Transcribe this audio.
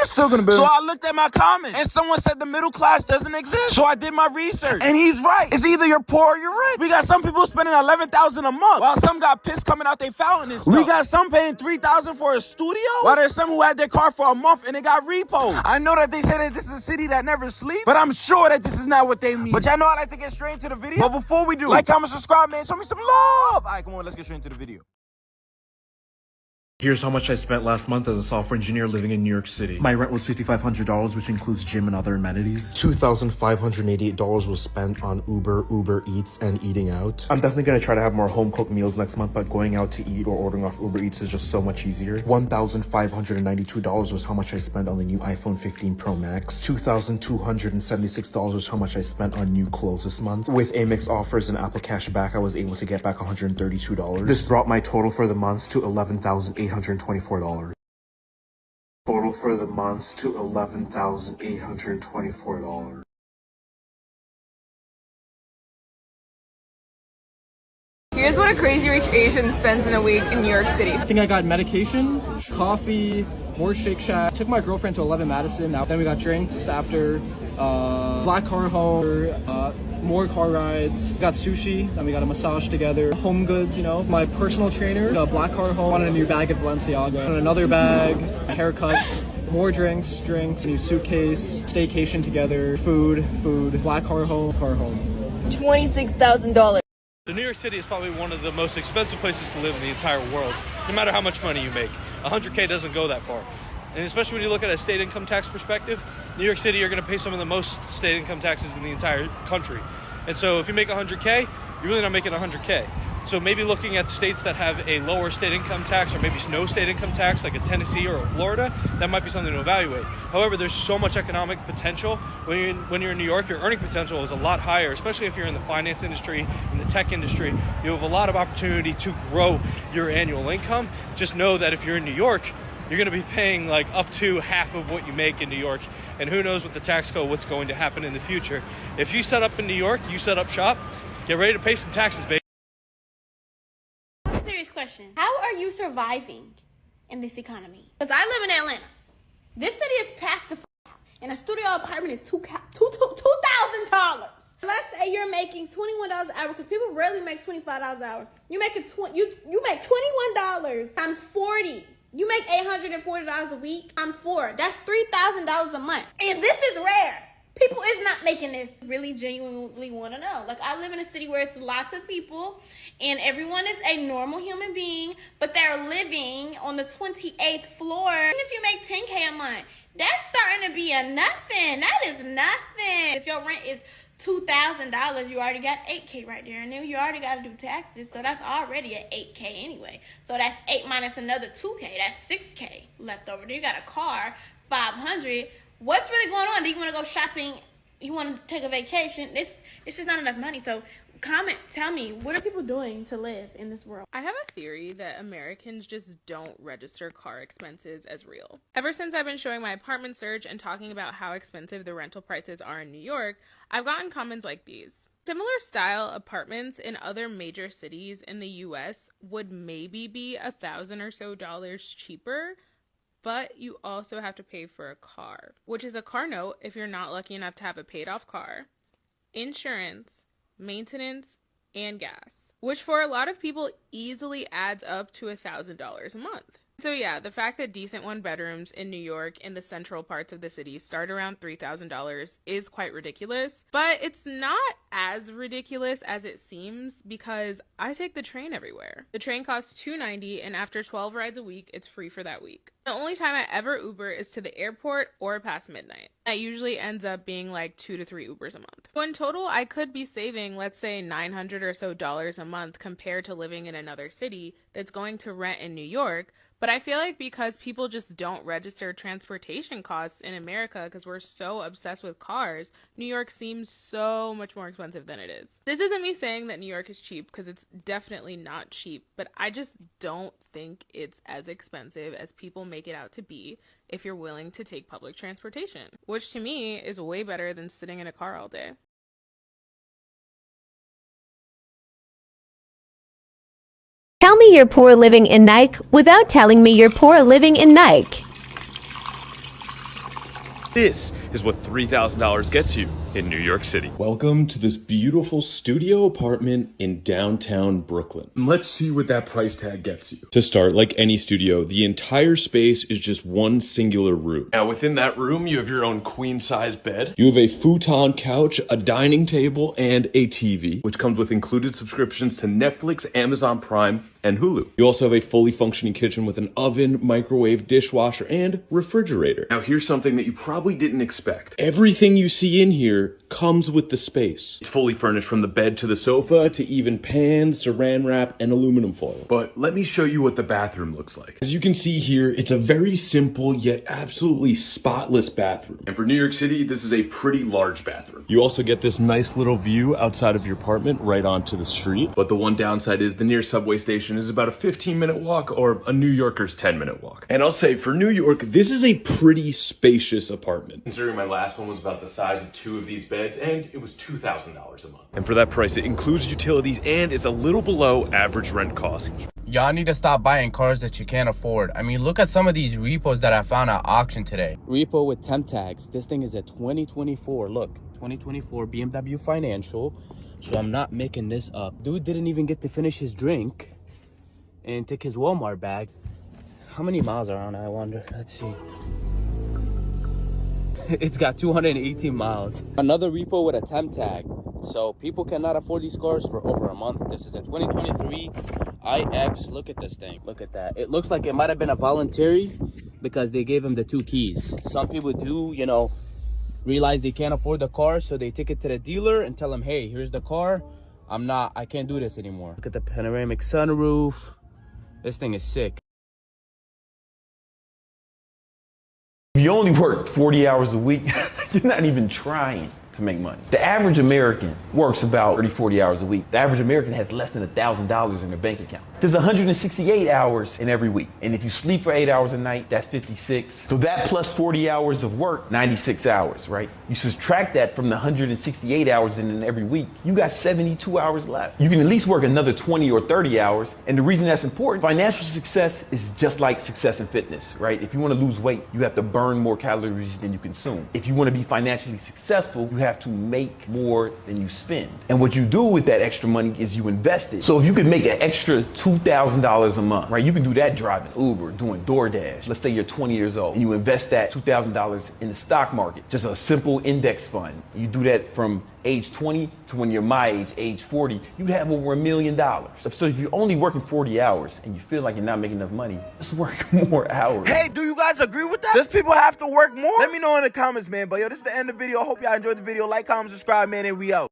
You're still gonna build. So I looked at my comments, and someone said the middle class doesn't exist. So I did my research, and he's right. It's either you're poor or you're rich. We got some people spending $11,000 a month, while some got pissed coming out their fountain and stuff. We got some paying $3,000 for a studio, while there's some who had their car for a month and it got repoed. I know that they say that this is a city that never sleeps, but I'm sure that this is not what they mean. But y'all know I like to get straight into the video. But before we do, like, comment, subscribe, man. Show me some love. All right, come on, let's get straight into the video. Here's how much I spent last month as a software engineer living in New York City. My rent was $5,500, which includes gym and other amenities. $2,588 was spent on Uber Eats, and eating out. I'm definitely gonna try to have more home-cooked meals next month, but going out to eat or ordering off Uber Eats is just so much easier. $1,592 was how much I spent on the new iPhone 15 Pro Max. $2,276 was how much I spent on new clothes this month. With Amex offers and Apple Cash back, I was able to get back $132. This brought my total for the month to $11,824. Total for the month to $11,824. Here's what a crazy rich Asian spends in a week in New York City. I think I got medication, coffee, more Shake Shack. Took my girlfriend to 11 Madison. Then we got drinks after, black car home, more car rides. Got sushi, then we got a massage together. Home goods, you know. My personal trainer, got a black car home. Wanted a new bag at Balenciaga. And another bag, haircuts, more drinks, a new suitcase, staycation together, food, black car home. $26,000. So New York City is probably one of the most expensive places to live in the entire world, no matter how much money you make. 100K doesn't go that far. And especially when you look at a state income tax perspective, New York City, you're gonna pay some of the most state income taxes in the entire country. And so if you make 100K, you're really not making 100K. So maybe looking at states that have a lower state income tax, or maybe no state income tax, like a Tennessee or a Florida, that might be something to evaluate. However, there's so much economic potential. When you're in New York, your earning potential is a lot higher, especially if you're in the finance industry, in the tech industry. You have a lot of opportunity to grow your annual income. Just know that if you're in New York, you're gonna be paying like up to half of what you make in New York. And who knows with the tax code, what's going to happen in the future. If you set up in New York, you set up shop, get ready to pay some taxes, baby. Serious question. How are you surviving in this economy? Because I live in Atlanta. This city is packed the out, and a studio apartment is $2,000. Let's say you're making $21 an hour, because people rarely make $25 an hour. You make you make $21 times 40. You make $840 a week times 4. That's $3,000 a month, and this is rare. People is not making this. Really genuinely want to know. Like, I live in a city where it's lots of people and everyone is a normal human being, but they're living on the 28th floor. Even if you make $10K a month, that's starting to be a nothing. That is nothing. If your rent is $2,000, you already got $8K right there, and then you already got to do taxes, so that's already at $8K anyway. So that's 8 minus another $2K, that's $6K left over. Then you got a car, $500. What's really going on? Do you want to go shopping? You want to take a vacation? It's just not enough money. So comment, tell me, what are people doing to live in this world? I have a theory that Americans just don't register car expenses as real. Ever since I've been showing my apartment search and talking about how expensive the rental prices are in New York, I've gotten comments like these. Similar style apartments in other major cities in the US would maybe be $1,000 or so cheaper, but you also have to pay for a car, which is a car note if you're not lucky enough to have a paid off car, insurance, maintenance, and gas, which for a lot of people easily adds up to $1,000 a month. So yeah, the fact that decent one bedrooms in New York in the central parts of the city start around $3,000 is quite ridiculous, but it's not as ridiculous as it seems because I take the train everywhere. The train costs $2.90, and after 12 rides a week, it's free for that week. The only time I ever Uber is to the airport or past midnight. That usually ends up being like 2 to 3 Ubers a month. So in total, I could be saving, let's say $900 or so a month compared to living in another city that's going to rent in New York. But I feel like because people just don't register transportation costs in America because we're so obsessed with cars, New York seems so much more expensive than it is. This isn't me saying that New York is cheap, because it's definitely not cheap, but I just don't think it's as expensive as people make it out to be if you're willing to take public transportation, which to me is way better than sitting in a car all day. Tell me you're poor living in Nike without telling me you're poor living in Nike. This is what $3,000 gets you in New York City. Welcome to this beautiful studio apartment in downtown Brooklyn. Let's see what that price tag gets you. To start, like any studio, the entire space is just one singular room. Now within that room, you have your own queen-size bed. You have a futon couch, a dining table, and a TV, which comes with included subscriptions to Netflix, Amazon Prime, and Hulu. You also have a fully functioning kitchen with an oven, microwave, dishwasher, and refrigerator. Now here's something that you probably didn't expect. Everything you see in here comes with the space. It's fully furnished from the bed to the sofa to even pans, saran wrap, and aluminum foil. But let me show you what the bathroom looks like. As you can see here, it's a very simple yet absolutely spotless bathroom. And for New York City, this is a pretty large bathroom. You also get this nice little view outside of your apartment right onto the street. But the one downside is the nearest subway station is about a 15-minute walk or a New Yorker's 10-minute walk. And I'll say for New York, this is a pretty spacious apartment. Considering my last one was about the size of 2 of these beds and it was $2,000 a month. And for that price, it includes utilities and is a little below average rent cost. Y'all need to stop buying cars that you can't afford. I mean, look at some of these repos that I found at auction today. Repo with temp tags. This thing is a 2024. Look, 2024 BMW Financial. So I'm not making this up. Dude didn't even get to finish his drink and took his Walmart bag. How many miles are on it, I wonder? Let's see. It's got 218 miles. Another repo with a temp tag. So people cannot afford these cars for over a month. This is a 2023 iX. Look at this thing. Look at that. It looks like it might have been a voluntary because they gave him the 2 keys. Some people do, you know, realize they can't afford the car, so they take it to the dealer and tell them, hey, here's the car. I can't do this anymore. Look at the panoramic sunroof. This thing is sick. If you only work 40 hours a week, you're not even trying to make money. The average American works about 30, 40 hours a week. The average American has less than $1,000 in their bank account. There's 168 hours in every week. And if you sleep for 8 hours a night, that's 56. So that plus 40 hours of work, 96 hours, right? You subtract that from the 168 hours in every week, you got 72 hours left. You can at least work another 20 or 30 hours. And the reason that's important, financial success is just like success in fitness, right? If you want to lose weight, you have to burn more calories than you consume. If you want to be financially successful, you have to make more than you spend. And what you do with that extra money is you invest it. So if you could make an extra $2,000 a month, right? You can do that driving Uber, doing DoorDash. Let's say you're 20 years old and you invest that $2,000 in the stock market, just a simple index fund. You do that from age 20 to when you're my age 40, you'd have over $1 million. So if you're only working 40 hours and you feel like you're not making enough money, just work more hours. Hey, do you guys agree with that? Does people have to work more? Let me know in the comments, man. But yo, this is the end of the video. I hope y'all enjoyed the video. Like, comment, subscribe, man, and we out.